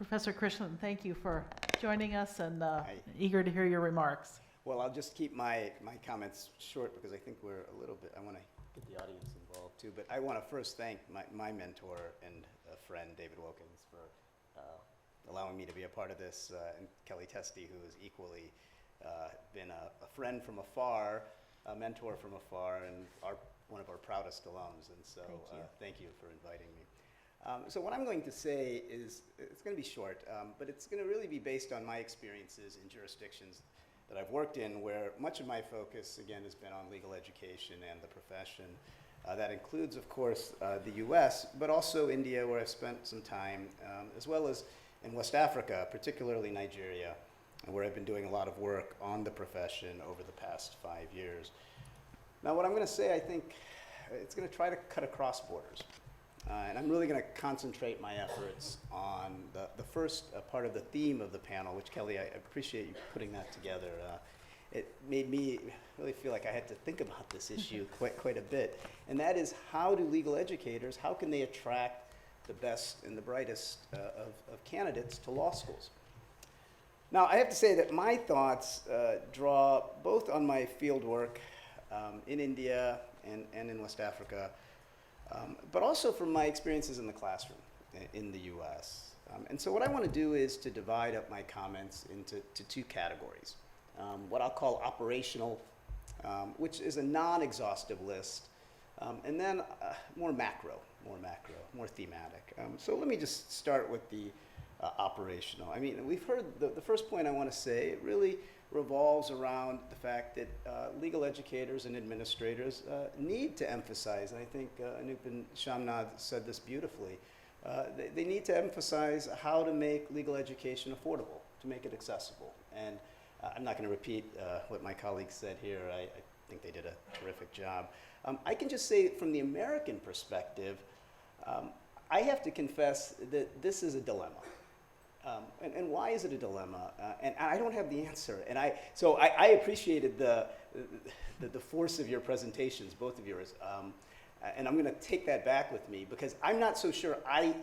Professor Krishnan, thank you for joining us and Hi. eager to hear your remarks. Well, I'll just keep my comments short because I think we're a little bit, I want to get the audience involved too, but I want to first thank my mentor and friend, David Wilkins, for allowing me to be a part of this, and Kelly Testi, who has equally been a friend from afar, a mentor from afar, and one of our proudest alums, and so thank you for inviting me. So what I'm going to say is, it's going to be short, but it's going to really be based on my experiences in jurisdictions that I've worked in, where much of my focus, again, has been on legal education and the profession. That includes, of course, the US, but also India, where I've spent some time, as well as in West Africa, particularly Nigeria, where I've been doing a lot of work on the profession over the past 5 years. Now, what I'm going to say, I think, it's going to try to cut across borders. And I'm really going to concentrate my efforts on the first part of the theme of the panel, which, Kelly, I appreciate you putting that together. It made me really feel like I had to think about this issue quite a bit. And that is, how do legal educators, how can they attract the best and the brightest of candidates to law schools? Now, I have to say that my thoughts draw both on my field work in India and in West Africa, but also from my experiences in the classroom in the US. And so what I want to do is to divide up my comments into two categories. What I'll call operational, which is a non-exhaustive list, and then more macro, more thematic. So let me just start with the operational. I mean, we've heard the first point I want to say, it really revolves around the fact that legal educators and administrators need to emphasize, and I think Anupam Shamnad said this beautifully, they need to emphasize how to make legal education affordable, to make it accessible. And I'm not going to repeat what my colleagues said here. I think they did a terrific job. I can just say from the American perspective, I have to confess that this is a dilemma. And why is it a dilemma? And I don't have the answer. And so I appreciated the force of your presentations, both of yours. And I'm going to take that back with me, because I'm not so sure I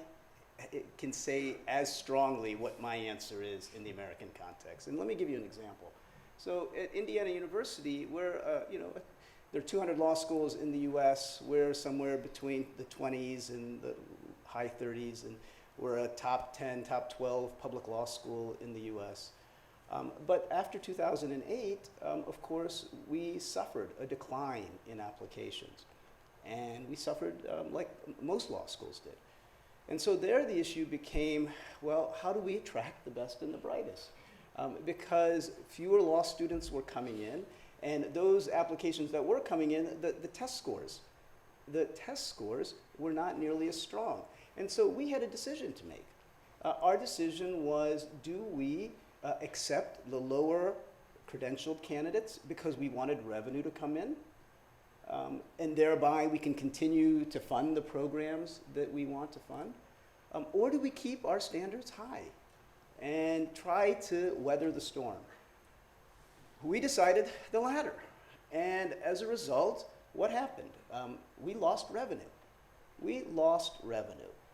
can say as strongly what my answer is in the American context. And let me give you an example. So at Indiana University, there are 200 law schools in the US. We're somewhere between the 20s and the high 30s. And we're a top 10, top 12 public law school in the US. But after 2008, of course, we suffered a decline in applications. And we suffered like most law schools did. And so there the issue became, well, how do we attract the best and the brightest? Because fewer law students were coming in, and those applications that were coming in, the test scores were not nearly as strong. And so we had a decision to make. Our decision was, do we accept the lower credentialed candidates because we wanted revenue to come in? And thereby we can continue to fund the programs that we want to fund? Or do we keep our standards high and try to weather the storm? We decided the latter. And as a result, what happened? We lost revenue.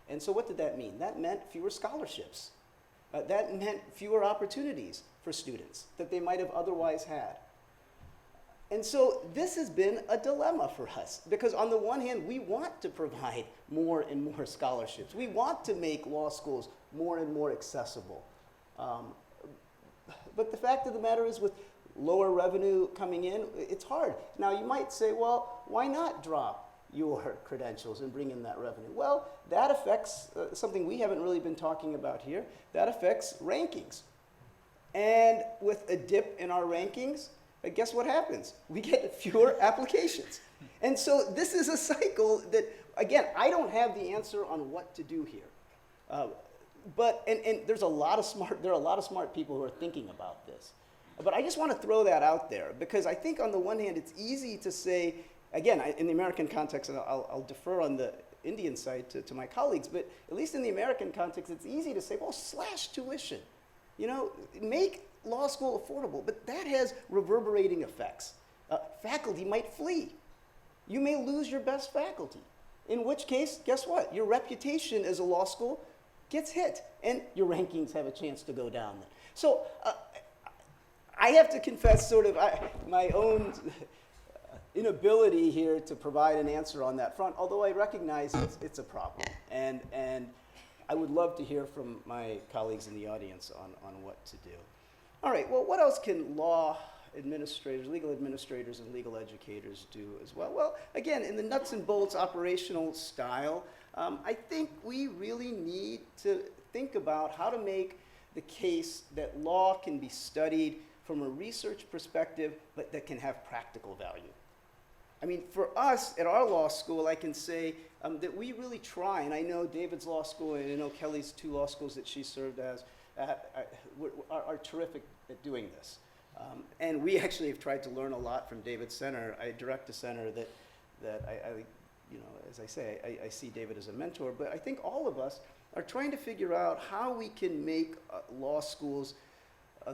And so what did that mean? That meant fewer scholarships. That meant fewer opportunities for students that they might have otherwise had. And so this has been a dilemma for us, because on the one hand, we want to provide more and more scholarships. We want to make law schools more and more accessible. But the fact of the matter is, with lower revenue coming in, it's hard. Now you might say, well, why not drop your credentials and bring in that revenue? Well, that affects something we haven't really been talking about here. That affects rankings. And with a dip in our rankings, guess what happens? We get fewer applications. And so this is a cycle that, again, I don't have the answer on what to do here. But there are a lot of smart people who are thinking about this. But I just want to throw that out there, because I think on the one hand, it's easy to say, again, in the American context, and I'll defer on the Indian side to my colleagues, but at least in the American context, it's easy to say, well, slash tuition. Make law school affordable, but that has reverberating effects. Faculty might flee. You may lose your best faculty, in which case, guess what? Your reputation as a law school gets hit, and your rankings have a chance to go down. So I have to confess sort of my own inability here to provide an answer on that front, although I recognize it's a problem. And I would love to hear from my colleagues in the audience on what to do. All right, well, what else can law administrators, legal administrators, and legal educators do as well? Well, again, in the nuts and bolts operational style, I think we really need to think about how to make the case that law can be studied from a research perspective, but that can have practical value. I mean, for us at our law school, I can say that we really try, and I know David's law school, and I know Kelly's 2 law schools that she served as, are terrific at doing this. And we actually have tried to learn a lot from David's center. I direct a center that I you know, as I say, I see David as a mentor, but I think all of us are trying to figure out how we can make law schools,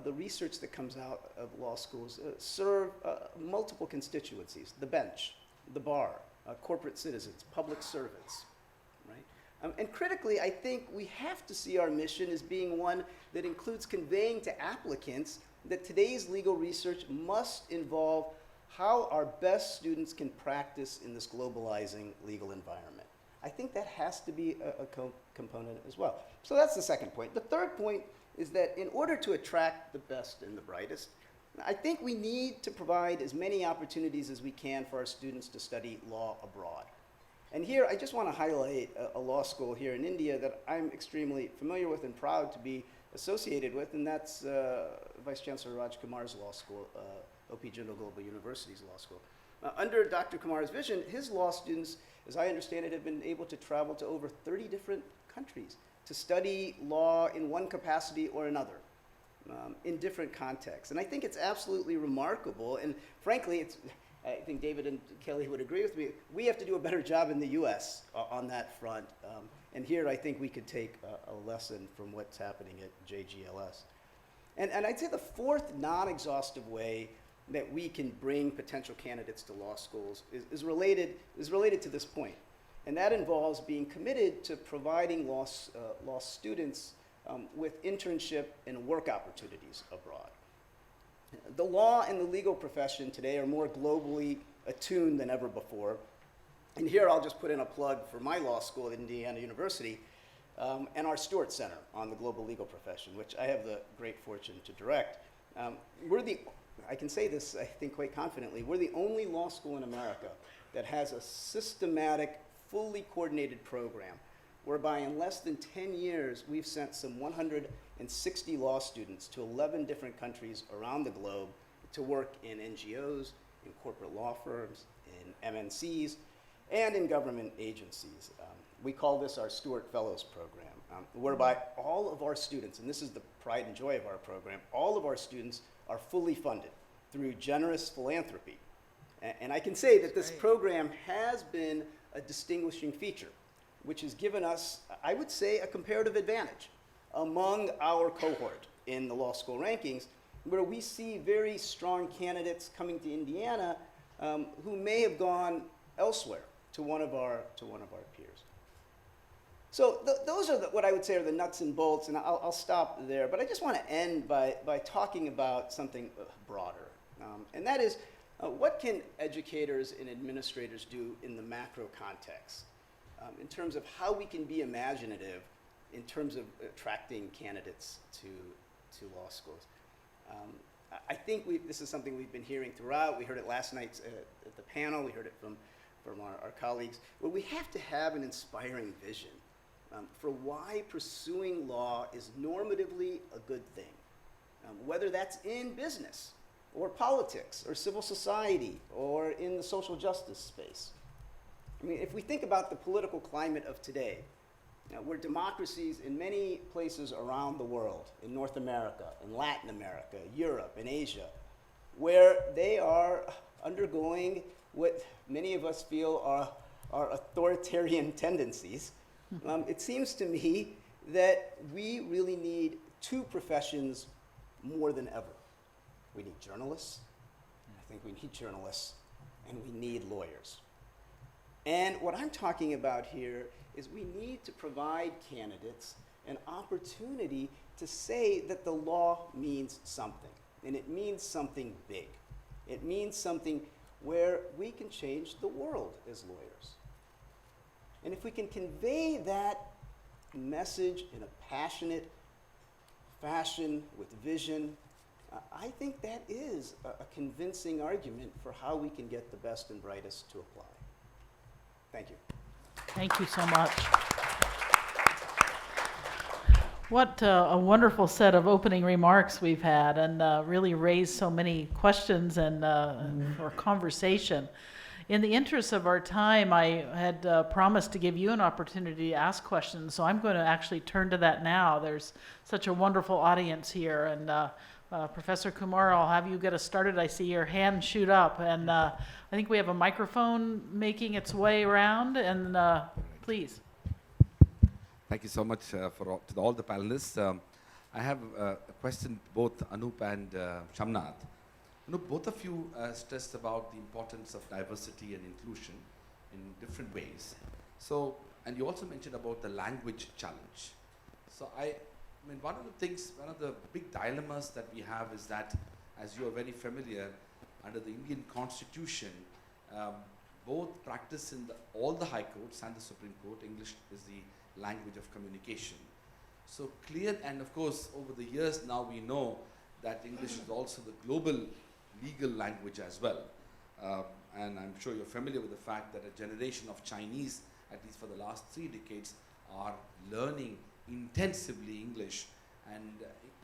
the research that comes out of law schools, serve multiple constituencies: the bench, the bar, corporate citizens, public servants, right? And critically, I think we have to see our mission as being one that includes conveying to applicants that today's legal research must involve how our best students can practice in this globalizing legal environment. I think that has to be a component as well. So that's the second point. The third point is that in order to attract the best and the brightest, I think we need to provide as many opportunities as we can for our students to study law abroad. And here, I just want to highlight a law school here in India that I'm extremely familiar with and proud to be associated with, and that's Vice Chancellor Raj Kumar's law school, OP Jindal Global University's law school. Under Dr. Kumar's vision, his law students, as I understand it, have been able to travel to over 30 different countries to study law in one capacity or another, in different contexts. And I think it's absolutely remarkable, and frankly, I think David and Kelly would agree with me, we have to do a better job in the US on that front. And here I think we could take a lesson from what's happening at JGLS. And I'd say the fourth non-exhaustive way that we can bring potential candidates to law schools is related to this point. And that involves being committed to providing law students with internship and work opportunities abroad. The law and the legal profession today are more globally attuned than ever before. And here I'll just put in a plug for my law school at Indiana University and our Stewart Center on the global legal profession, which I have the great fortune to direct. I can say this, I think, quite confidently, we're the only law school in America that has a systematic, fully coordinated program whereby in less than 10 years, we've sent some 160 law students to 11 different countries around the globe to work in NGOs, in corporate law firms, in MNCs, and in government agencies. We call this our Stewart Fellows Program, whereby all of our students, and this is the pride and joy of our program, all of our students are fully funded through generous philanthropy. And I can say that this program has been a distinguishing feature, which has given us, I would say, a comparative advantage among our cohort in the law school rankings, where we see very strong candidates coming to Indiana who may have gone elsewhere to one of our peers. So those are what I would say are the nuts and bolts, and I'll stop there. But I just want to end by talking about something broader, and that is what can educators and administrators do in the macro context in terms of how we can be imaginative in terms of attracting candidates to law schools. I think this is something we've been hearing throughout. We heard it last night at the panel. We heard it from our colleagues. Well, we have to have an inspiring vision for why pursuing law is normatively a good thing, whether that's in business or politics or civil society or in the social justice space. I mean, if we think about the political climate of today, where democracies in many places around the world, in North America, in Latin America, Europe, and Asia, where they are undergoing what many of us feel are authoritarian tendencies, it seems to me that we really need two professions more than ever. We need journalists, I think we need journalists, and we need lawyers. And what I'm talking about here is we need to provide candidates an opportunity to say that the law means something, and it means something big. It means something where we can change the world as lawyers. And if we can convey that message in a passionate fashion with vision, I think that is a convincing argument for how we can get the best and brightest to apply. Thank you. Thank you so much. What a wonderful set of opening remarks we've had, and really raised so many questions and for conversation. In the interest of our time, I had promised to give you an opportunity to ask questions, so I'm going to actually turn to that now. There's such a wonderful audience here, and Professor Kumar, I'll have you get us started. I see your hand shoot up, and I think we have a microphone making its way around, and please. Thank you so much to all the panelists. I have a question both Anup and Shamnath. Anup, both of you stressed about the importance of diversity and inclusion in different ways. So, and you also mentioned about the language challenge. So I mean, one of the big dilemmas that we have is that, as you are very familiar, under the Indian Constitution, both practice in all the high courts and the Supreme Court, English is the language of communication. So clear, and of course, over the years now we know that English is also the global legal language as well. And I'm sure you're familiar with the fact that a generation of Chinese, at least for the last 3 decades, are learning intensively English,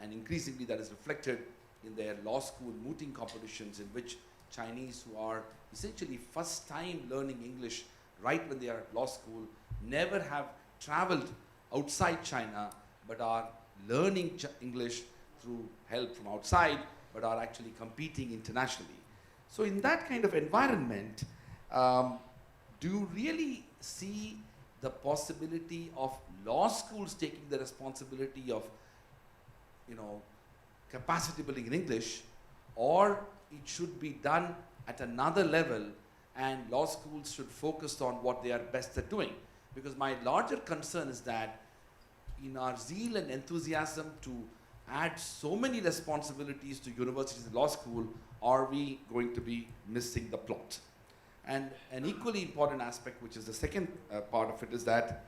and increasingly that is reflected in their law school mooting competitions, in which Chinese who are essentially first time learning English right when they are at law school never have traveled outside China but are learning English through help from outside, but are actually competing internationally. So in that kind of environment, do you really see the possibility of law schools taking the responsibility of, capacity building in English, or it should be done at another level and law schools should focus on what they are best at doing? Because my larger concern is that in our zeal and enthusiasm to add so many responsibilities to universities and law school, are we going to be missing the plot? And an equally important aspect, which is the second part of it, is that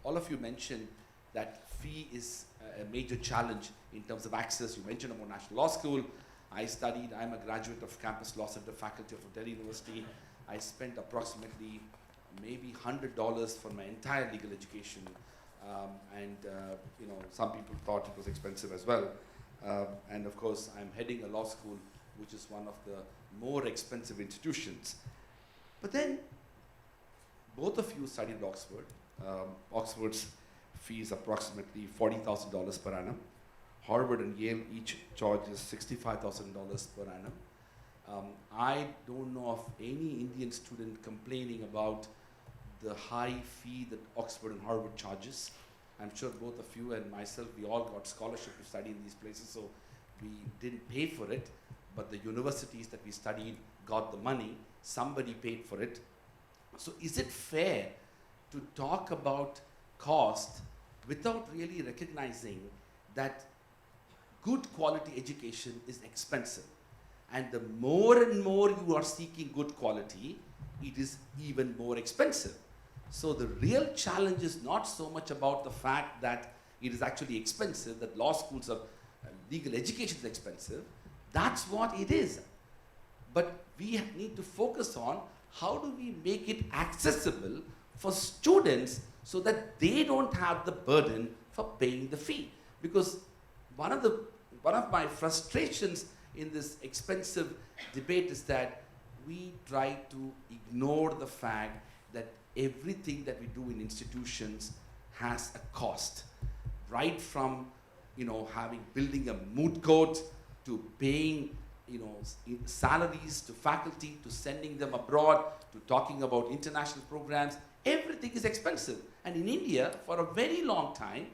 all of you mentioned that fee is a major challenge in terms of access. You mentioned about National Law School. I'm a graduate of Campus Law Center faculty of Delhi University. I spent approximately maybe $100 for my entire legal education. Some people thought it was expensive as well. And of course, I'm heading a law school, which is one of the more expensive institutions. But then, both of you studied Oxford. Oxford's fee is approximately $40,000 per annum. Harvard and Yale each charges $65,000 per annum. I don't know of any Indian student complaining about the high fee that Oxford and Harvard charges. I'm sure both of you and myself, we all got scholarship to study in these places, so we didn't pay for it, but the universities that we studied got the money, somebody paid for it. So is it fair to talk about cost without really recognizing that good quality education is expensive? And the more and more you are seeking good quality, it is even more expensive. So the real challenge is not so much about the fact that it is actually expensive, that law schools are, legal education is expensive. That's what it is. But we need to focus on how do we make it accessible for students so that they don't have the burden for paying the fee. Because one of my frustrations in this expensive debate is that we try to ignore the fact that everything that we do in institutions has a cost, right from building a moot court to paying salaries to faculty, to sending them abroad, to talking about international programs. Everything is expensive. And in India, for a very long time,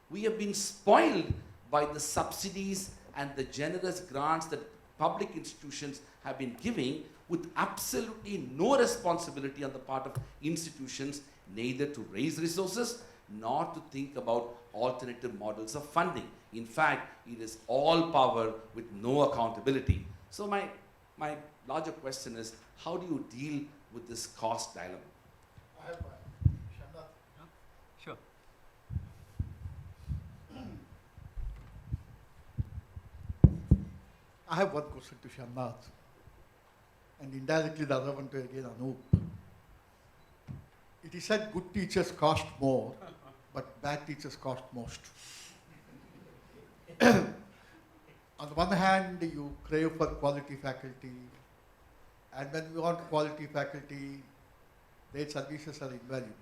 we have been spoiled by the subsidies and the generous grants that public institutions have been giving, with absolutely no responsibility on the part of institutions, neither to raise resources nor to think about alternative models of funding. In fact, it is all power with no accountability. So my larger question is, how do you deal with this cost dilemma? I have one. Shanna. Sure. I have one question to Shannath, and indirectly the other one to again Anup. It is said good teachers cost more, but bad teachers cost most. On the one hand, you crave for quality faculty, and when you want quality faculty, their services are invaluable.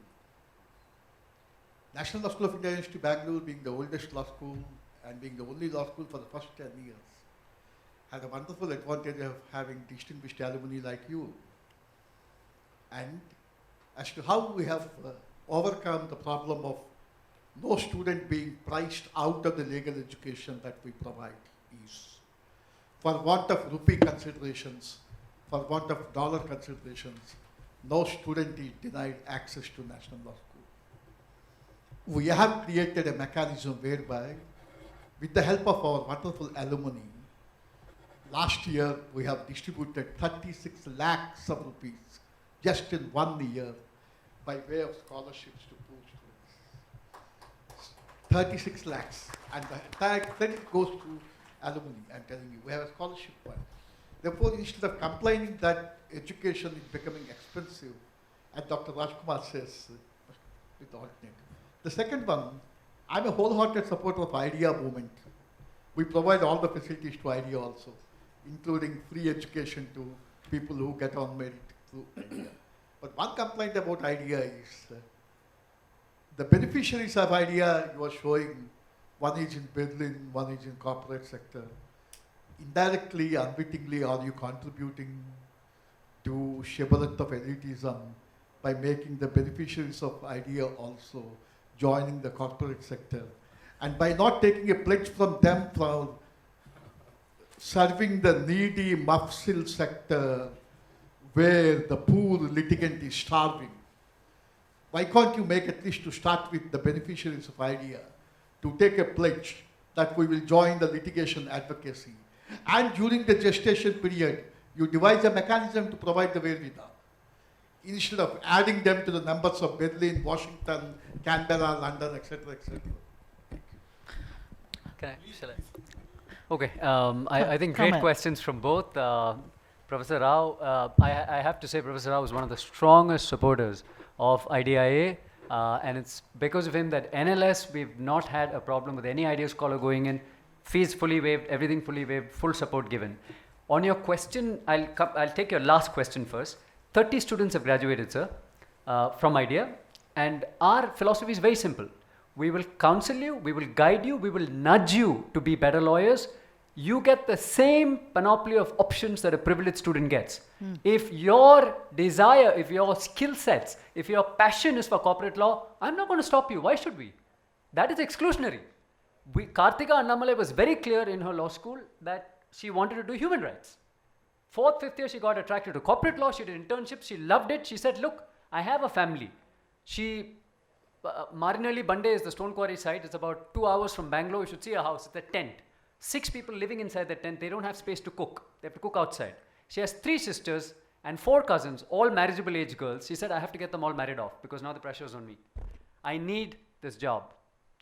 National Law School of India University, Bangalore, being the oldest law school and being the only law school for the first 10 years, had a wonderful advantage of having distinguished alumni like you. And as to how we have overcome the problem of no student being priced out of the legal education that we provide is, for want of rupee considerations, for want of dollar considerations, no student is denied access to National Law School. We have created a mechanism whereby, with the help of our wonderful alumni, last year we have distributed 36 lakhs of rupees just in 1 year by way of scholarships to poor students. 36 lakhs, and the entire credit goes to alumni. I'm telling you, we have a scholarship fund. Therefore, instead of complaining that education is becoming expensive, as Dr. Rajkumar says, with alternate. The second one, I'm a wholehearted supporter of IDEA movement. We provide all the facilities to IDEA also, including free education to people who get on merit through IDEA. But one complaint about IDEA is the beneficiaries of IDEA you are showing, one is in Berlin, one is in corporate sector. Indirectly, unwittingly, are you contributing to shibboleth of elitism by making the beneficiaries of IDEA also joining the corporate sector? And by not taking a pledge from them for serving the needy mafsil sector where the poor litigant is starving. Why can't you make at least to start with the beneficiaries of IDEA to take a pledge that we will join the litigation advocacy, and during the gestation period you devise a mechanism to provide the wherewithal instead of adding them to the numbers of Berlin, Washington, Canberra, London, etc., etc. Shall I? Okay, I think great Comment. questions from both. Professor Rao, I have to say Professor Rao is one of the strongest supporters of IDIA, and it's because of him that NLS, we've not had a problem with any IDEA scholar going in, fees fully waived, everything fully waived, full support given. On your question, I'll take your last question first. 30 students have graduated, sir, from IDEA, and our philosophy is very simple. We will counsel you, we will guide you, we will nudge you to be better lawyers. You get the same panoply of options that a privileged student gets. If your desire, if your skill sets, if your passion is for corporate law, I'm not going to stop you. Why should we? That is exclusionary. Kartika Annamalai was very clear in her law school that she wanted to do human rights. 4th, 5th year, she got attracted to corporate law. She did internships. She loved it. She said, look, I have a family. Marinelli Bande is the stone quarry site. It's about 2 hours from Bangalore. You should see a house. It's a tent. 6 people living inside the tent. They don't have space to cook. They have to cook outside. She has 3 sisters and 4 cousins, all marriageable age girls. She said, I have to get them all married off because now the pressure is on me. I need this job.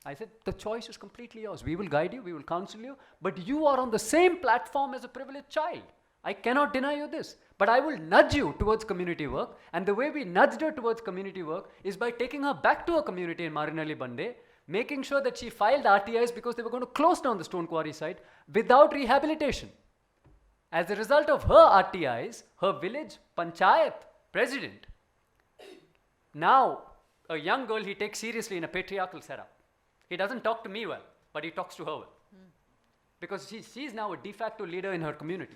I said, the choice is completely yours. We will guide you. We will counsel you. But you are on the same platform as a privileged child. I cannot deny you this. But I will nudge you towards community work. And the way we nudged her towards community work is by taking her back to a community in Marinelli Bande, making sure that she filed RTIs because they were going to close down the stone quarry site without rehabilitation. As a result of her RTIs, her village panchayat president, now a young girl he takes seriously in a patriarchal setup. He doesn't talk to me well, but he talks to her well. Because she is now a de facto leader in her community.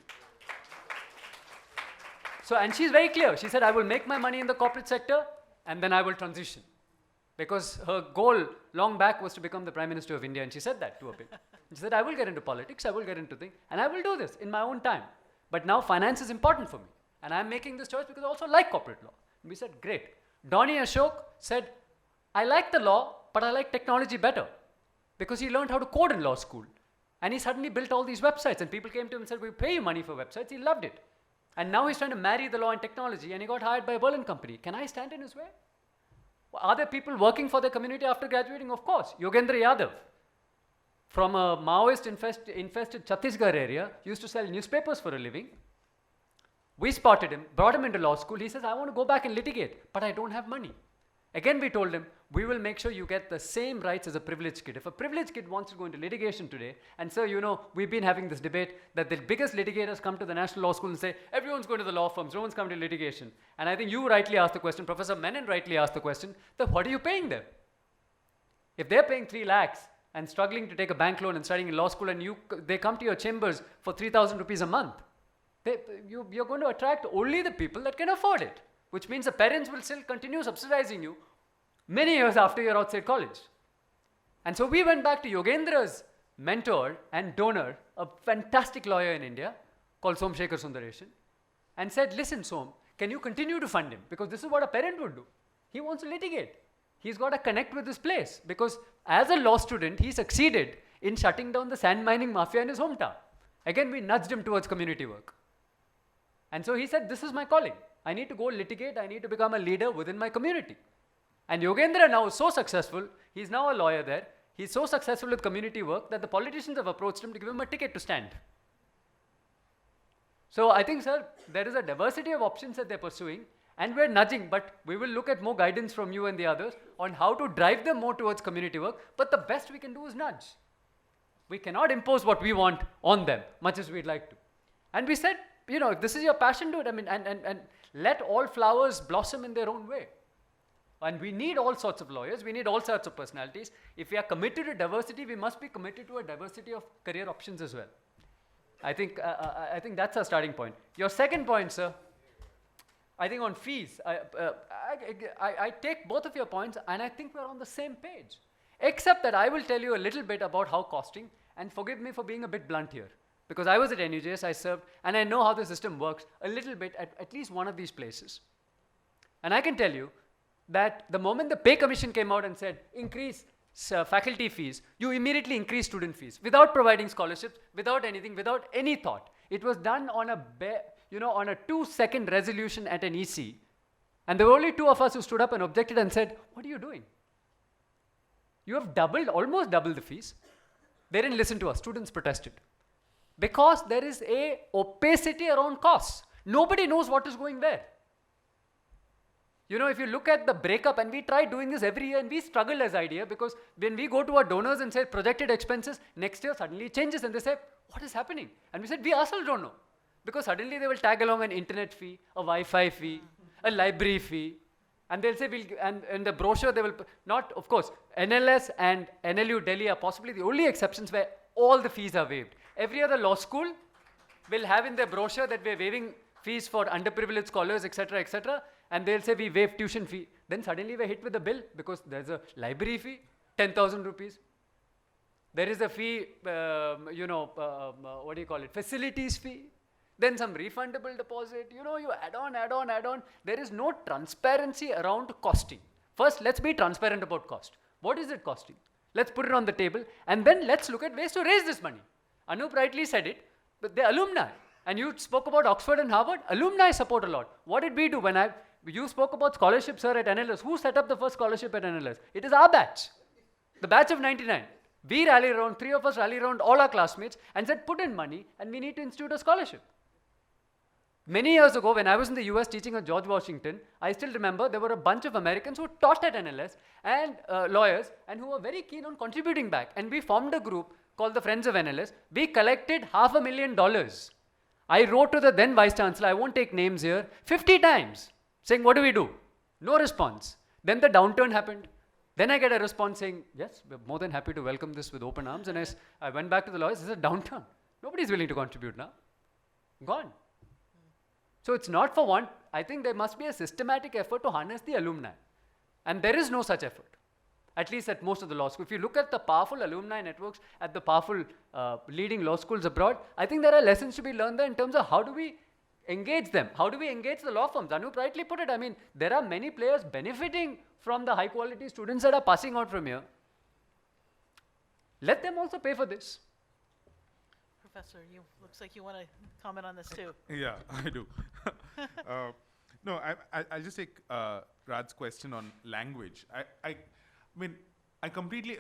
So, and she's very clear. She said, I will make my money in the corporate sector and then I will transition. Because her goal long back was to become the Prime Minister of India, and she said that to a bit. She said, I will get into politics, I will get into things, and I will do this in my own time. But now finance is important for me. And I'm making this choice because I also like corporate law. And we said, great. Donnie Ashok said, I like the law, but I like technology better. because he learned how to code in law school. And he suddenly built all these websites, and people came to him and said, "We pay you money for websites." He loved it. And now he's trying to marry the law and technology, and he got hired by a Berlin company. Can I stand in his way? Are there people working for their community after graduating? Of course. Yogendra Yadav, from a Maoist infested Chhattisgarh area, used to sell newspapers for a living. We spotted him, brought him into law school. He says, "I want to go back and litigate, but I don't have money." Again, we told him, "We will make sure you get the same rights as a privileged kid." If a privileged kid wants to go into litigation today, and so, you know, we've been having this debate that the biggest litigators come to the National Law School and say, everyone's going to the law firms, no one's coming to litigation. And I think you rightly asked the question, Professor Menon rightly asked the question, that what are you paying them? If they're paying 3 lakhs and struggling to take a bank loan and studying in law school, and they come to your chambers for 3,000 rupees a month, you're going to attract only the people that can afford it, which means the parents will still continue subsidizing you many years after you're outside college. And so we went back to Yogendra's mentor and donor, a fantastic lawyer in India called Somshekhar Sundaresan, and said, "Listen, Som, can you continue to fund him? Because this is what a parent would do. He wants to litigate. He's got to connect with this place, because as a law student, he succeeded in shutting down the sand mining mafia in his hometown." Again, we nudged him towards community work. And so he said, "This is my calling. I need to go litigate. I need to become a leader within my community." And Yogendra now is so successful, he's now a lawyer there. He's so successful with community work that the politicians have approached him to give him a ticket to stand. So I think, sir, there is a diversity of options that they're pursuing, and we're nudging, but we will look at more guidance from you and the others on how to drive them more towards community work. But the best we can do is nudge. We cannot impose what we want on them, much as we'd like to. And we said, you know, if this is your passion, do it. I mean, and let all flowers blossom in their own way. And we need all sorts of lawyers. We need all sorts of personalities. If we are committed to diversity, we must be committed to a diversity of career options as well. I think that's our starting point. Your second point, sir, I think on fees, I take both of your points, and I think we're on the same page. Except that I will tell you a little bit about how costing, and forgive me for being a bit blunt here, because I was at NUJS, I served, and I know how the system works a little bit at least one of these places. And I can tell you that the moment the pay commission came out and said, increase faculty fees, you immediately increase student fees without providing scholarships, without anything, without any thought. It was done on a 2-second resolution at an EC. And there were only 2 of us who stood up and objected and said, "What are you doing? You have almost doubled the fees." They didn't listen to us. Students protested. Because there is a opacity around costs. Nobody knows what is going where. You know, if you look at the breakup, and we try doing this every year, and we struggle as IDEA, because when we go to our donors and say projected expenses, next year suddenly it changes, and they say, "What is happening?" And we said, we ourselves don't know. Because suddenly they will tag along an internet fee, a Wi-Fi fee, a library fee, and they'll say, and in the brochure they will, not, of course, NLS and NLU Delhi are possibly the only exceptions where all the fees are waived. Every other law school will have in their brochure that we're waiving fees for underprivileged scholars, etc., and they'll say we waive tuition fee. Then suddenly we're hit with a bill because there's a library fee, 10,000 rupees. There is a fee, facilities fee. Then some refundable deposit. You know, you add on. There is no transparency around costing. First, let's be transparent about cost. What is it costing? Let's put it on the table, and then let's look at ways to raise this money. Anup rightly said it, but the alumni, and you spoke about Oxford and Harvard, alumni support a lot. What did we do you spoke about scholarships, sir, at NLS. Who set up the first scholarship at NLS? It is our batch, the batch of 99. We rallied around, 3 of us rallied around all our classmates and said, put in money and we need to institute a scholarship. Many years ago, when I was in the US teaching at George Washington, I still remember there were a bunch of Americans who taught at NLS and lawyers, and who were very keen on contributing back. And we formed a group called the Friends of NLS. We collected $500,000. I wrote to the then Vice Chancellor, I won't take names here, 50 times, saying, what do we do? No response. Then the downturn happened. Then I get a response saying, yes, we're more than happy to welcome this with open arms. And I went back to the lawyers, there's a downturn. Nobody's willing to contribute now. Gone. So it's not for one. I think there must be a systematic effort to harness the alumni. And there is no such effort, at least at most of the law schools. If you look at the powerful alumni networks at the powerful leading law schools abroad, I think there are lessons to be learned there in terms of how do we engage them? How do we engage the law firms? Anup rightly put it. I mean, there are many players benefiting from the high quality students that are passing out from here. let them also pay for this. Professor, you, looks like you want to comment on this too. Yeah, I do. No, I'll just take Rad's question on language. I mean, I completely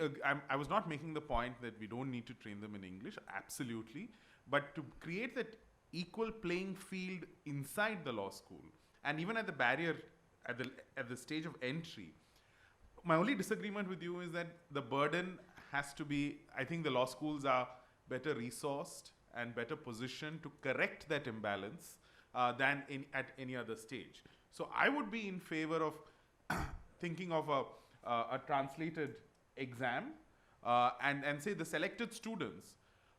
I was not making the point that we don't need to train them in English, absolutely. But to create that equal playing field inside the law school, and even at the barrier, at the stage of entry, my only disagreement with you is that the burden has to be, I think the law schools are better resourced and better positioned to correct that imbalance than at any other stage. So I would be in favor of thinking of a translated exam and say the selected students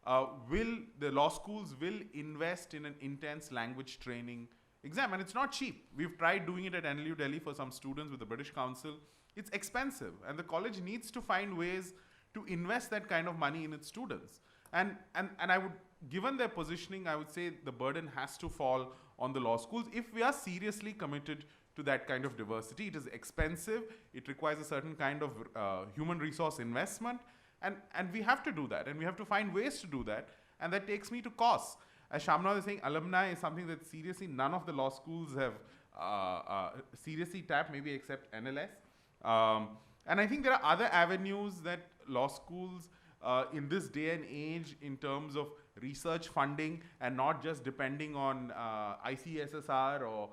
the law schools will invest in an intense language training exam, and it's not cheap. We've tried doing it at NLU Delhi for some students with the British Council. It's expensive, and the college needs to find ways to invest that kind of money in its students. And I would, given their positioning, I would say the burden has to fall on the law schools if we are seriously committed to that kind of diversity. It is expensive. It requires a certain kind of human resource investment, and we have to do that, and we have to find ways to do that, and that takes me to costs. As Shamnath is saying, alumni is something that seriously none of the law schools have seriously tapped, maybe except NLS. And I think there are other avenues that law schools in this day and age in terms of research funding and not just depending on ICSSR or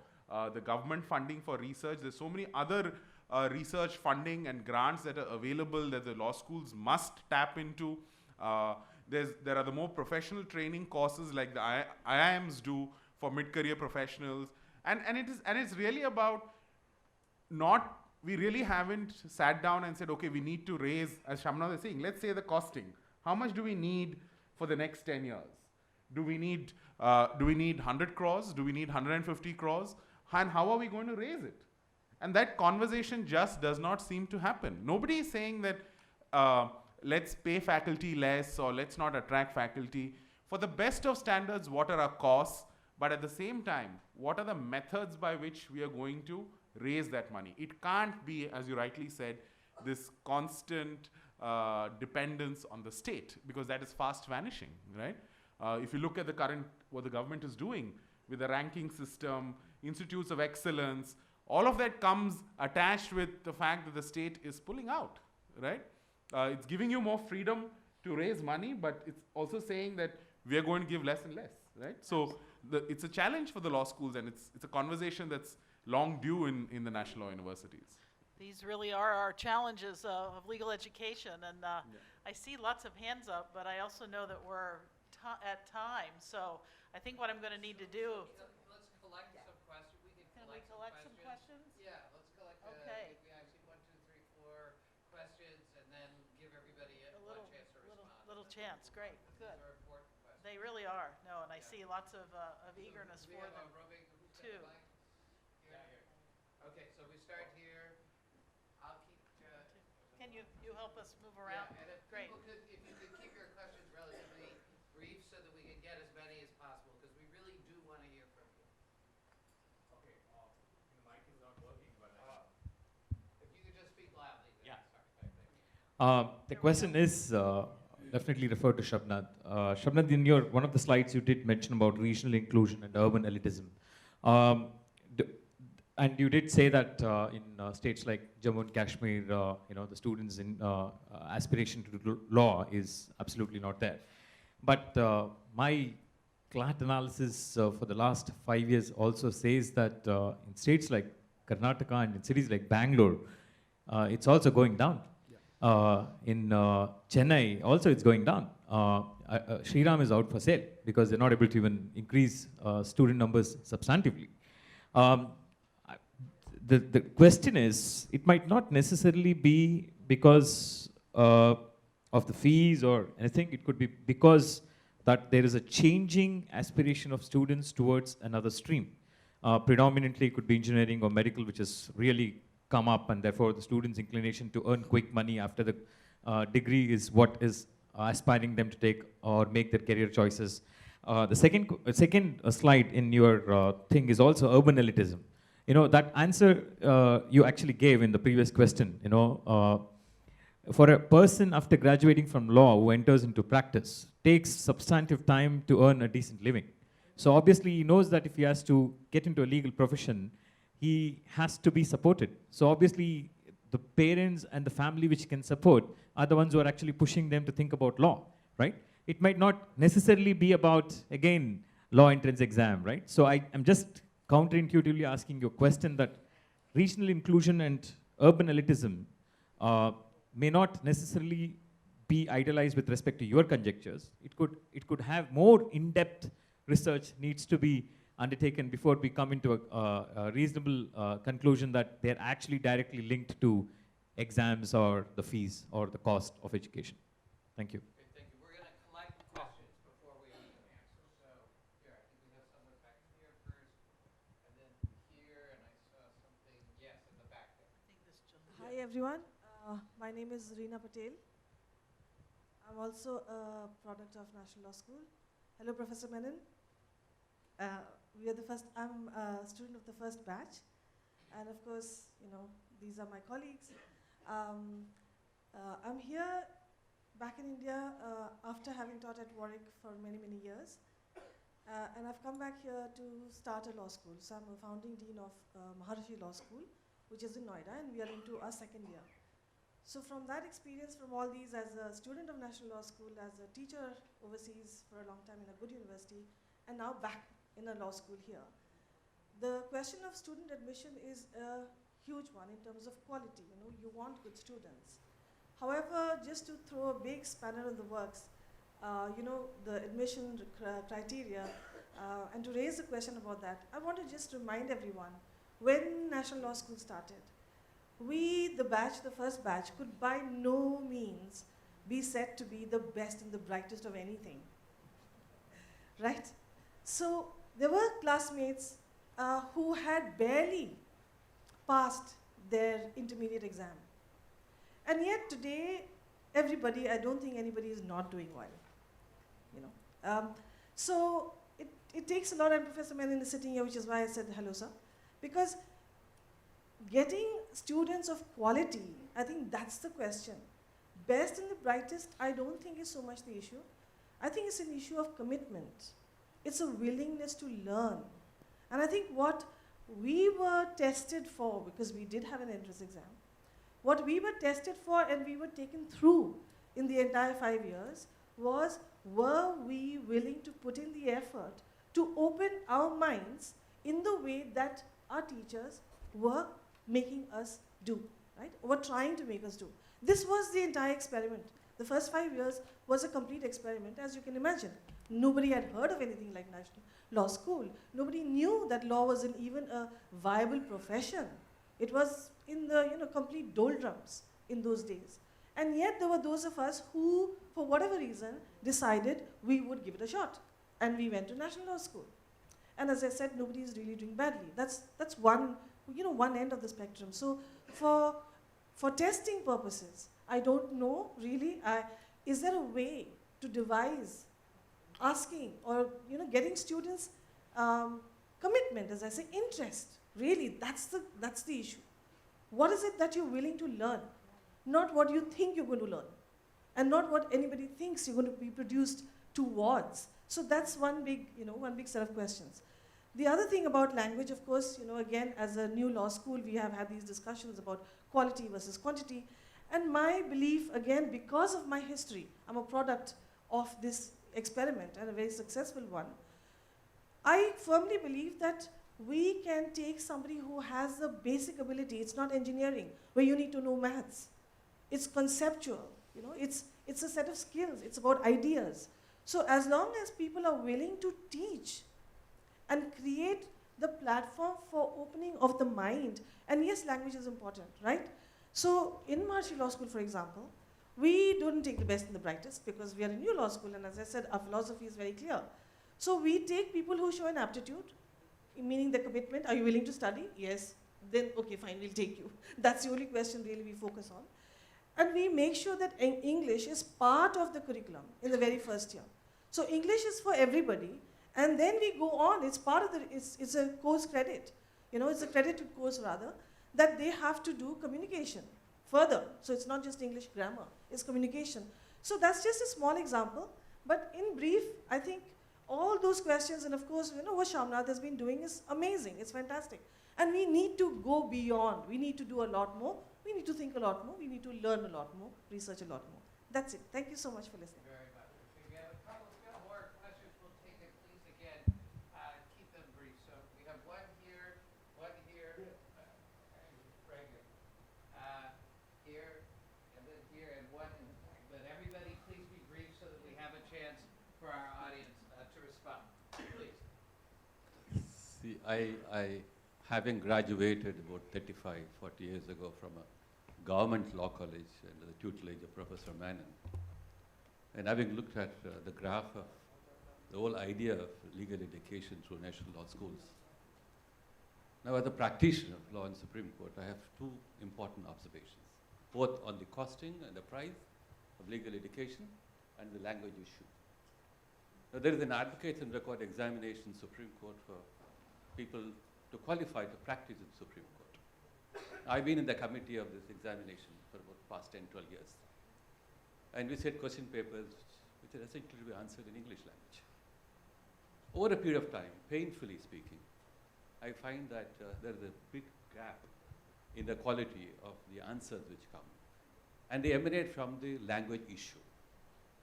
the government funding for research. There's so many other research funding and grants that are available that the law schools must tap into. There are the more professional training courses like the IIMs do for mid-career professionals. And it's really about we really haven't sat down and said, okay, we need to raise, as Shamnath is saying, let's say the costing. How much do we need for the next 10 years? Do we need 100 crores? Do we need 150 crores? And how are we going to raise it? And that conversation just does not seem to happen. Nobody is saying that let's pay faculty less or let's not attract faculty. For the best of standards, what are our costs? But at the same time, what are the methods by which we are going to raise that money? It can't be, as you rightly said, this constant dependence on the state, because that is fast vanishing, right? If you look at what the government is doing with the ranking system, institutes of excellence, all of that comes attached with the fact that the state is pulling out, right? It's giving you more freedom to raise money, but it's also saying that we are going to give less and less, right? So it's a challenge for the law schools, and it's a conversation that's long due in the national law universities. These really are our challenges of legal education, and I see lots of hands up, but I also know that we're at time, so I think what I'm going to need to do. Let's collect some questions. Can we collect some questions? Yeah, let's collect. Okay. I think we actually 1, 2, 3, 4 questions, and then give everybody a chance to respond. Little chance. Great. Good. These are important questions. They really are. No, and I see lots of eagerness Do we for have them. a roaming who's got too. the mic? Here. Okay, so we start here. I'll keep. Can you help us move around? Yeah, and if Great. if you could keep your questions relatively brief so that we can get as many as possible, because we really do want to hear from you. Okay, the mic is not working, but If you could just speak loudly. Then. Yeah. Sorry. Thank you. the question is definitely referred to Shabnath. Shabnath, in your one of the slides, you did mention about regional inclusion and urban elitism. And you did say that in states like Jammu and Kashmir, the students in aspiration to do law is absolutely not there. But my CLAT analysis for the last 5 years also says that in states like Karnataka and in cities like Bangalore, it's also going down. In Chennai, also it's going down. Shriram is out for sale because they're not able to even increase student numbers substantively. The question is, it might not necessarily be because of the fees or anything. It could be because that there is a changing aspiration of students towards another stream. Predominantly, it could be engineering or medical, which has really come up, and therefore the students' inclination to earn quick money after the degree is what is aspiring them to take or make their career choices. The second slide in your thing is also urban elitism. That answer you actually gave in the previous question, for a person after graduating from law who enters into practice, takes substantive time to earn a decent living. So obviously he knows that if he has to get into a legal profession, he has to be supported. So obviously the parents and the family which can support are the ones who are actually pushing them to think about law, right? It might not necessarily be about, again, law entrance exam, right? So I'm just counterintuitively asking you a question that regional inclusion and urban elitism may not necessarily be idealized with respect to your conjectures. It could have more in-depth research needs to be undertaken before we come into a reasonable conclusion that they're actually directly linked to exams or the fees or the cost of education. Thank you. Okay, thank you. We're gonna collect questions before we answer. So, here, I think we have someone back here first, and then here, and I saw something, yes, in the back there. Hi everyone, my name is Reena Patel. I'm also a product of National Law School. Hello, Professor Menon. I'm a student of the first batch, and of course, these are my colleagues. I'm here back in India after having taught at Warwick for many, many years. And I've come back here to start a law school. So I'm a founding dean of Maharishi Law School, which is in Noida, and we are into our second year. So from that experience, from all these, as a student of National Law School, as a teacher overseas for a long time in a good university, and now back in a law school here, the question of student admission is a huge one in terms of quality. You want good students. However, just to throw a big spanner in the works, the admission criteria, and to raise a question about that, I want to just remind everyone, when National Law School started, we, the first batch, could by no means be said to be the best and the brightest of anything, right? So there were classmates who had barely passed their intermediate exam. And yet today, everybody, I don't think anybody is not doing well, So it takes a lot, and Professor Menon is sitting here, which is why I said hello, sir. Because getting students of quality, I think that's the question. Best and the brightest, I don't think is so much the issue. I think it's an issue of commitment. It's a willingness to learn. And I think what we were tested for, because we did have an entrance exam, what we were tested for and we were taken through in the entire 5 years was, were we willing to put in the effort to open our minds in the way that our teachers were making us do, right? Were trying to make us do. This was the entire experiment. The first 5 years was a complete experiment, as you can imagine. Nobody had heard of anything like National Law School. Nobody knew that law wasn't even a viable profession. It was in the complete doldrums in those days. And yet there were those of us who, for whatever reason, decided we would give it a shot. And we went to National Law School. And as I said, nobody is really doing badly. That's one end of the spectrum. So for testing purposes, I don't know really, is there a way to devise asking or getting students commitment, as I say, interest. Really, that's the issue. What is it that you're willing to learn? Not what you think you're going to learn, and not what anybody thinks you're going to be produced towards. So that's one big set of questions. The other thing about language, of course, again, as a new law school, we have had these discussions about quality versus quantity. And my belief, again, because of my history, I'm a product of this experiment and a very successful one. I firmly believe that we can take somebody who has the basic ability. It's not engineering, where you need to know maths. It's conceptual, it's a set of skills. It's about ideas. So as long as people are willing to teach and create the platform for opening of the mind, and yes, language is important, right? So in Maharishi Law School, for example, we don't take the best and the brightest because we are a new law school, and as I said, our philosophy is very clear. So we take people who show an aptitude, meaning the commitment. Are you willing to study? Yes. Then, okay, fine, we'll take you. That's the only question really we focus on. And we make sure that English is part of the curriculum in the very first year. So English is for everybody, and then we go on. It's part of it's a course credit. It's a credited course rather, that they have to do communication further. So it's not just English grammar, it's communication. So that's just a small example. But in brief, I think all those questions, and of course, what Shamnath has been doing is amazing. It's fantastic. And we need to go beyond. We need to do a lot more. We need to think a lot more. We need to learn a lot more, research a lot more. That's it. Thank you so much for listening. Very much. Okay, we have a couple more questions. We'll take it, please, again. Keep them brief. So we have one here, right here, here, and then here, and one. But everybody, please be brief so that we have a chance for our audience to respond. Please. See, having graduated about 35, 40 years ago from a government law college under the tutelage of Professor Menon, and having looked at the graph of the whole idea of legal education through national law schools, now as a practitioner of law in Supreme Court, I have two important observations, both on the costing and the price of legal education and the language issue. Now, there is an advocates and record examination in Supreme Court for people to qualify to practice in Supreme Court. I've been in the committee of this examination for about past 10, 12 years. And we set question papers which are essentially to be answered in English language. Over a period of time, painfully speaking, I find that there is a big gap in the quality of the answers which come. And they emanate from the language issue.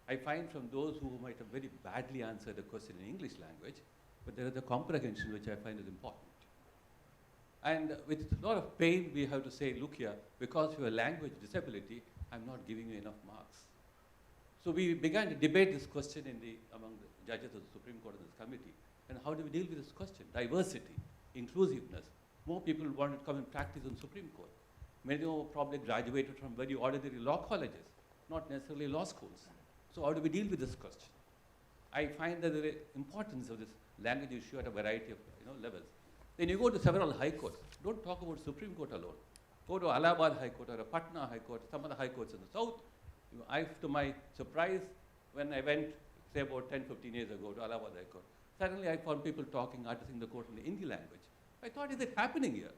I find from those who might have very badly answered a question in English language, but there is a comprehension which I find is important. And with a lot of pain, we have to say, look here, because of your language disability, I'm not giving you enough marks. So we began to debate this question among the judges of the Supreme Court in this committee. And how do we deal with this question? Diversity, inclusiveness. More people want to come and practice in Supreme Court. Many of them probably graduated from very ordinary law colleges, not necessarily law schools. So how do we deal with this question? I find that the importance of this language issue at a variety of levels. Then you go to several high courts. Don't talk about Supreme Court alone. Go to Allahabad High Court or a Patna High Court, some of the high courts in the south. To my surprise, when I went, say about 10, 15 years ago to Allahabad High Court, suddenly I found people addressing the court in the Hindi language. I thought, is it happening here?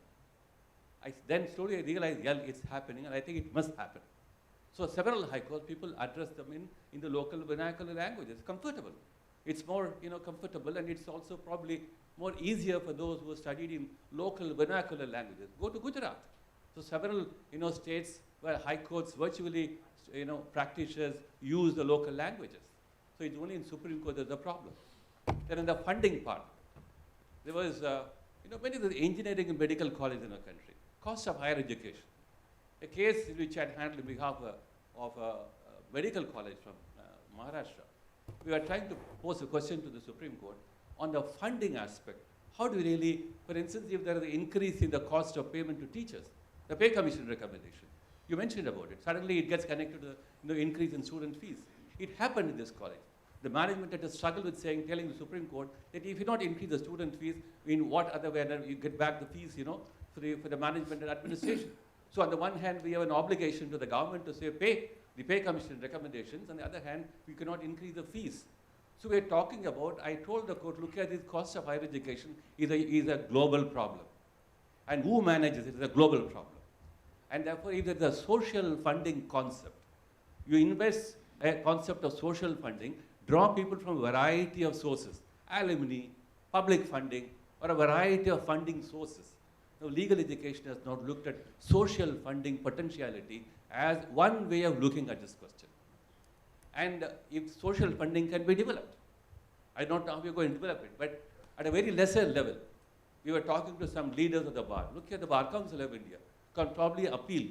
Then slowly I realized, yeah, it's happening, and I think it must happen. So several high courts, people address them in the local vernacular language. It's comfortable. It's more, comfortable, and it's also probably more easier for those who have studied in local vernacular languages. Go to Gujarat. So several, states where high courts virtually, practitioners use the local languages. So it's only in Supreme Court there's a problem. Then in the funding part, there was, many of the engineering and medical colleges in our country, cost of higher education. A case which I had handled on behalf of a medical college from Maharashtra. We were trying to pose a question to the Supreme Court on the funding aspect. How do we really, for instance, if there is an increase in the cost of payment to teachers, the pay commission recommendation, you mentioned about it. Suddenly it gets connected to the increase in student fees. It happened in this college. The management had to struggle with telling the Supreme Court that if you not increase the student fees, in what other way you get back the fees, for the management and administration. So on the one hand, we have an obligation to the government to say pay the pay commission recommendations. On the other hand, we cannot increase the fees. So we're talking about, I told the court, look at this cost of higher education is a global problem. And who manages it is a global problem. And therefore, if there's a social funding concept, you invest a concept of social funding, draw people from a variety of sources, alumni, public funding, or a variety of funding sources. Now, legal education has not looked at social funding potentiality as one way of looking at this question. And if social funding can be developed, I don't know how we're going to develop it, but at a very lesser level, we were talking to some leaders of the bar. Look here, the Bar Council of India can probably appeal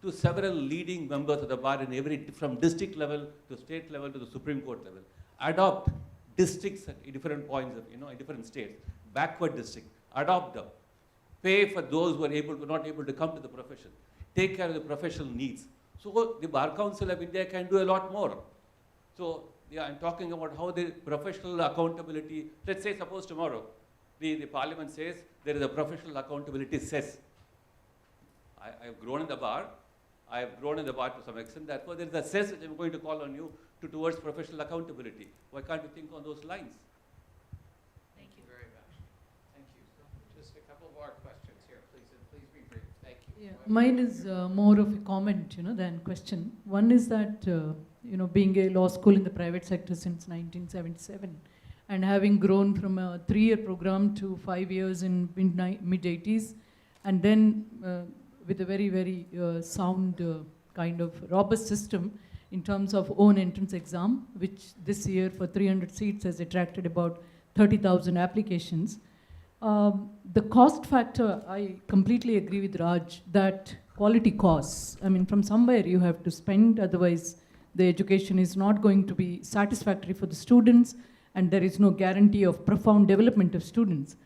to several leading members of the bar from district level to state level to the Supreme Court level. Adopt districts at different points of, in different states, backward district, adopt them. Pay for those who are not able to come to the profession. Take care of the professional needs. So the Bar Council of India can do a lot more. So yeah, I'm talking about how the professional accountability, let's say suppose tomorrow, the parliament says there is a professional accountability cess. I've grown in the bar. I have grown in the bar to some extent. Therefore, there is a cess which I'm going to call on you towards professional accountability. Why can't you think on those lines? Thank you very much. Thank you. Just a couple more questions here, please, and please be brief. Thank Thank you. Yeah, mine is more of a comment, than question. One is that, being a law school in the private sector since 1977, and having grown from a 3-year program to 5 years in mid-80s, and then with a very, very sound kind of robust system in terms of own entrance exam, which this year for 300 seats has attracted about 30,000 applications. The cost factor, I completely agree with Raj that quality costs. I mean, from somewhere you have to spend, otherwise the education is not going to be satisfactory for the students, and there is no guarantee of profound development of students.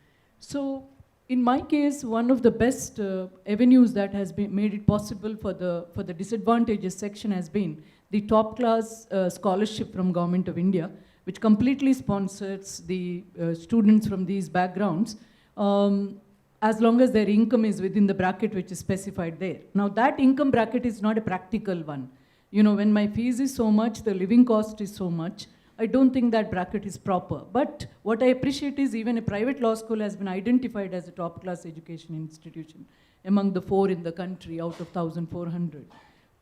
So, in my case, one of the best avenues that has been made it possible for the disadvantaged section has been the top class scholarship from Government of India, which completely sponsors the students from these backgrounds, as long as their income is within the bracket which is specified there. Now that income bracket is not a practical one. When my fees is so much, the living cost is so much, I don't think that bracket is proper. But what I appreciate is even a private law school has been identified as a top class education institution among the 4 in the country out of 1,400.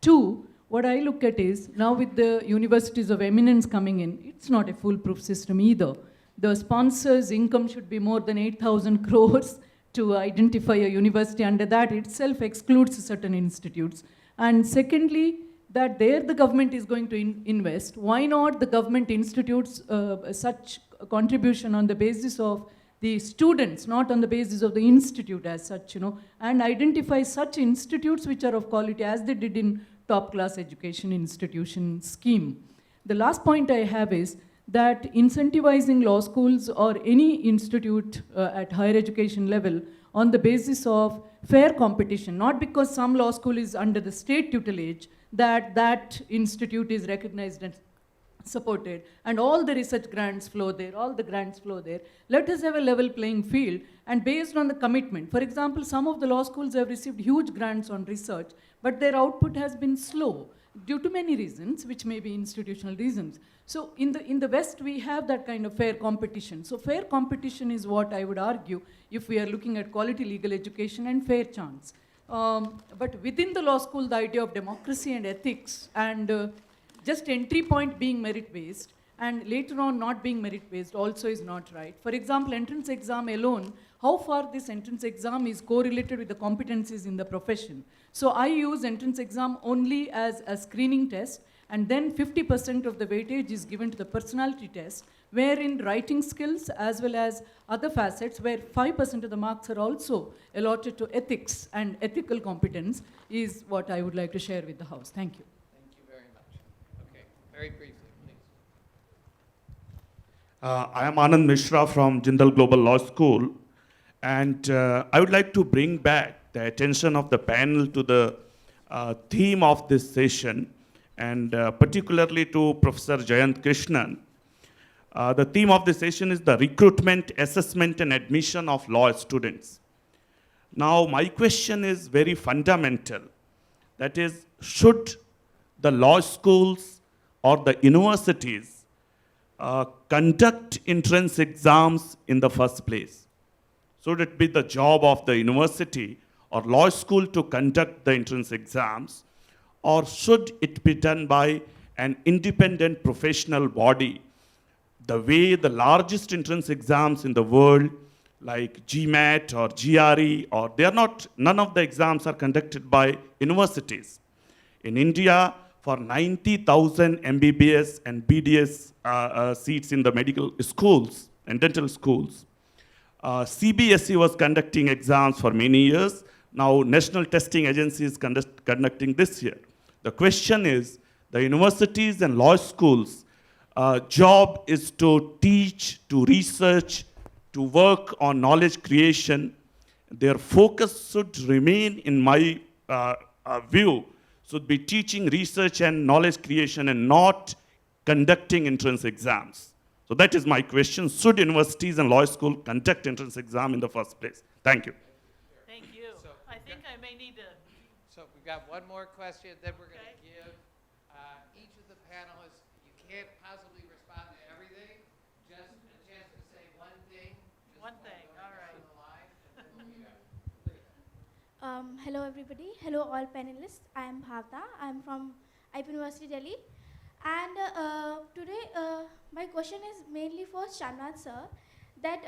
2, what I look at is, now with the universities of eminence coming in, it's not a foolproof system either. The sponsor's income should be more than 8,000 crores to identify a university. Under that itself excludes certain institutes. And secondly, that there the government is going to invest. Why not the government institutes such a contribution on the basis of the students, not on the basis of the institute as such, and identify such institutes which are of quality as they did in top class education institution scheme. The last point I have is that incentivizing law schools or any institute at higher education level on the basis of fair competition, not because some law school is under the state tutelage, that institute is recognized and supported, and all the research grants flow there, all the grants flow there. Let us have a level playing field, and based on the commitment. For example, some of the law schools have received huge grants on research, but their output has been slow due to many reasons, which may be institutional reasons. So in the West, we have that kind of fair competition. So fair competition is what I would argue if we are looking at quality legal education and fair chance. But within the law school, the idea of democracy and ethics and just entry point being merit-based and later on not being merit-based also is not right. For example, entrance exam alone, how far this entrance exam is correlated with the competencies in the profession. So I use entrance exam only as a screening test, and then 50% of the weightage is given to the personality test, wherein writing skills as well as other facets, where 5% of the marks are also allotted to ethics and ethical competence, is what I would like to share with the House. Thank you. Thank you very much. Okay, very briefly, please. I am Anand Mishra from Jindal Global Law School, and I would like to bring back the attention of the panel to the theme of this session, and particularly to Professor Jayant Krishnan. The theme of this session is the recruitment, assessment, and admission of law students. Now, my question is very fundamental. That is, should the law schools or the universities conduct entrance exams in the first place? Should it be the job of the university or law school to conduct the entrance exams, or should it be done by an independent professional body, the way the largest entrance exams in the world, like GMAT or GRE, or none of the exams are conducted by universities. In India, for 90,000 MBBS and BDS seats in the medical schools and dental schools, CBSE was conducting exams for many years. Now, National Testing Agency is conducting this year. The question is, the universities and law schools' job is to teach, to research, to work on knowledge creation. Their focus should remain, in my view, should be teaching, research, and knowledge creation, and not conducting entrance exams. So that is my question. Should universities and law school conduct entrance exam in the first place? Thank you. Thank you. So I think I may need to. So we've got one more question, then we're going to give each of the panelists, you can't possibly respond to everything, just a chance to say one thing. One thing, all right. On the line, and then we'll be out. Hello everybody. Hello all panelists. I am Bhavna. I am from IIP University Delhi. And today my question is mainly for Shamnath sir. That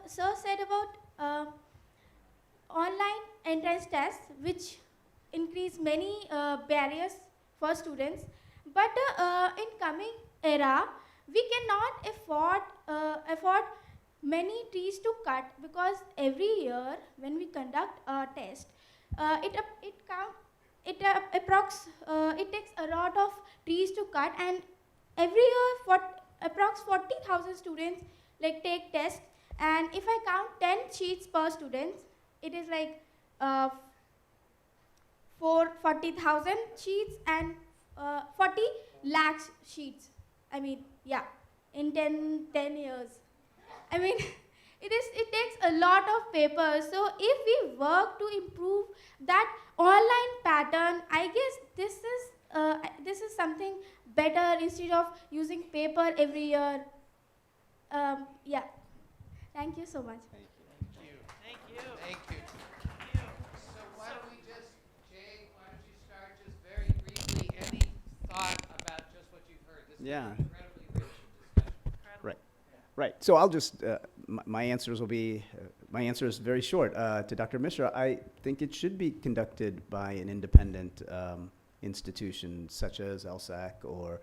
sir said about online entrance tests which increase many barriers for students. But in coming era, we cannot afford many trees to cut, because every year when we conduct a test, it takes a lot of trees to cut, and every year approx 40,000 students like take test, and if I count 10 sheets per student, it is like 40,000 sheets and 40 lakhs sheets. I mean, yeah, in 10 years. I mean, it takes a lot of paper. So if we work to improve that online pattern, I guess this is something better instead of using paper every year. Yeah. Thank you so much. Thank you. Thank you. Thank you. So why don't we just, Jay, why don't you start just very briefly, any thought about just what you've heard? This Yeah. is incredibly rich discussion. Right. Right. So I'll just, my answers will be, my answer is very short. To Dr. Mishra, I think it should be conducted by an independent institution such as LSAC or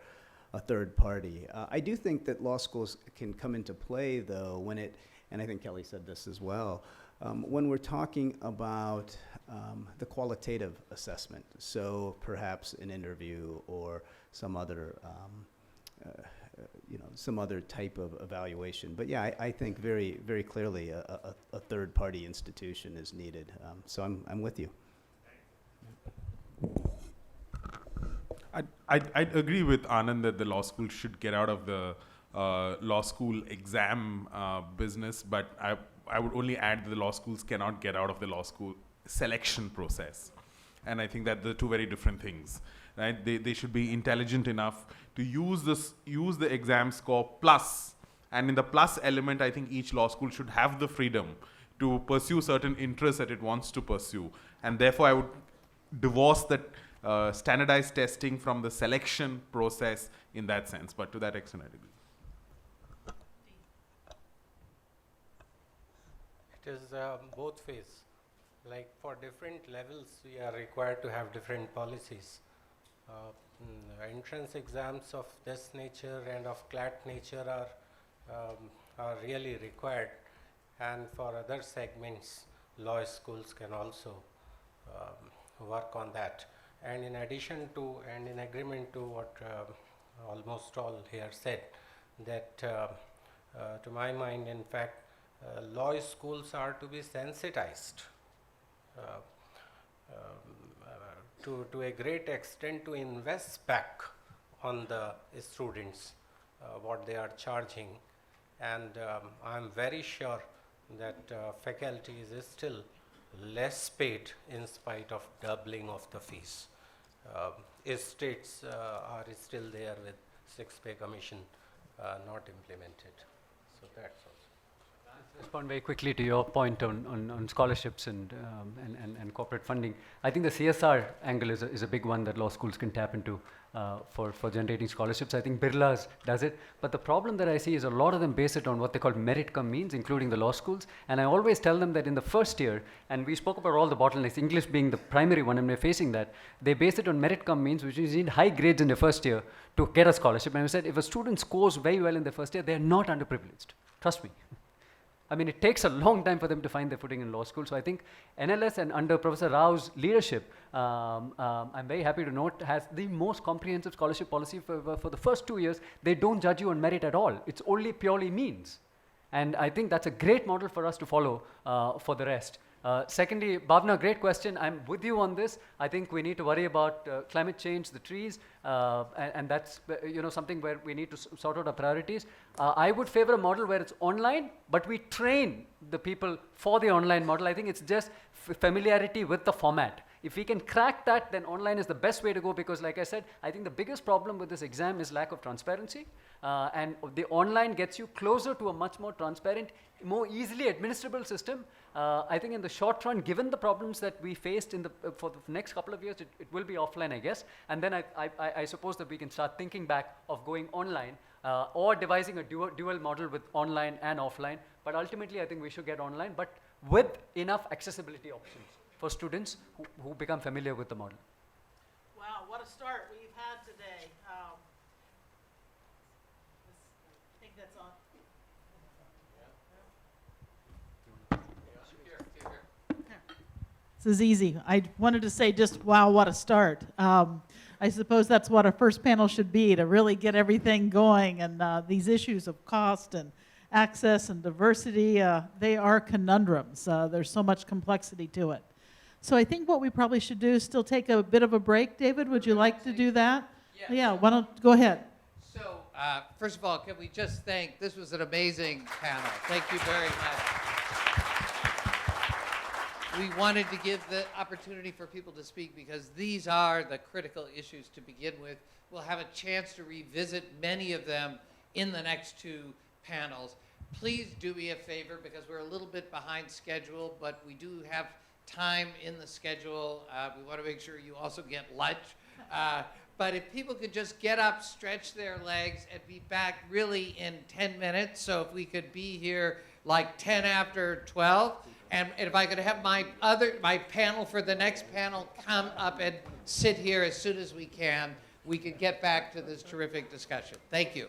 a third party. I do think that law schools can come into play, though, when it, and I think Kelly said this as well, when we're talking about the qualitative assessment. So perhaps an interview or some other, some other type of evaluation. But yeah, I think very, very clearly a third party institution is needed. So I'm with you. I'd agree with Anand that the law school should get out of the law school exam business, but I would only add that the law schools cannot get out of the law school selection process. And I think that they're two very different things, right? They should be intelligent enough to use the exam score plus, and in the plus element, I think each law school should have the freedom to pursue certain interests that it wants to pursue. And therefore, I would divorce that standardized testing from the selection process in that sense, but to that extent I agree. It is both ways. Like for different levels, we are required to have different policies. Entrance exams of this nature and of CLAT nature are really required, and for other segments, law schools can also work on that. And in addition to, and in agreement to what almost all here said, that to my mind, in fact, law schools are to be sensitized to a great extent to invest back on the students what they are charging. And I'm very sure that faculty is still less paid in spite of doubling of the fees. States are still there with 6-pay commission not implemented. So that's also. Respond very quickly to your point on scholarships and corporate funding. I think the CSR angle is a big one that law schools can tap into for generating scholarships. I think Birla's does it, but the problem that I see is a lot of them base it on what they call merit cum means, including the law schools. And I always tell them that in the first year, and we spoke about all the bottlenecks, English being the primary one, and we're facing that, they base it on merit cum means, which is you need high grades in the first year to get a scholarship. And we said if a student scores very well in the first year, they're not underprivileged. Trust me. I mean, it takes a long time for them to find their footing in law school. So I think NLS, and under Professor Rao's leadership, I'm very happy to note, has the most comprehensive scholarship policy for the first 2 years. They don't judge you on merit at all. It's only purely means. And I think that's a great model for us to follow for the rest. Secondly, Bhavna, great question. I'm with you on this. I think we need to worry about climate change, the trees, and that's something where we need to sort out our priorities. I would favor a model where it's online, but we train the people for the online model. I think it's just familiarity with the format. If we can crack that, then online is the best way to go, because like I said, I think the biggest problem with this exam is lack of transparency. And the online gets you closer to a much more transparent, more easily administrable system. I think in the short run, given the problems that we faced in the, for the next couple of years, it will be offline, I guess. And then I suppose that we can start thinking back of going online or devising a dual model with online and offline. But ultimately, I think we should get online, but with enough accessibility options for students who become familiar with the model. Wow, what a start we've had today. I think that's on. This is easy. I wanted to say just, wow, what a start. I suppose that's what our first panel should be, to really get everything going. And these issues of cost and access and diversity, they are conundrums. There's so much complexity to it. So I think what we probably should do is still take a bit of a break. David, would you like to do that? Yeah, why don't, go ahead. So, first of all, can we just thank, this was an amazing panel. Thank you very much. We wanted to give the opportunity for people to speak because these are the critical issues to begin with. We'll have a chance to revisit many of them in the next two panels. Please do me a favor because we're a little bit behind schedule, but we do have time in the schedule. We want to make sure you also get lunch. But if people could just get up, stretch their legs, and be back really in 10 minutes. So if we could be here like 10 after 12. And if I could have my panel for the next panel come up and sit here as soon as we can get back to this terrific discussion. Thank you.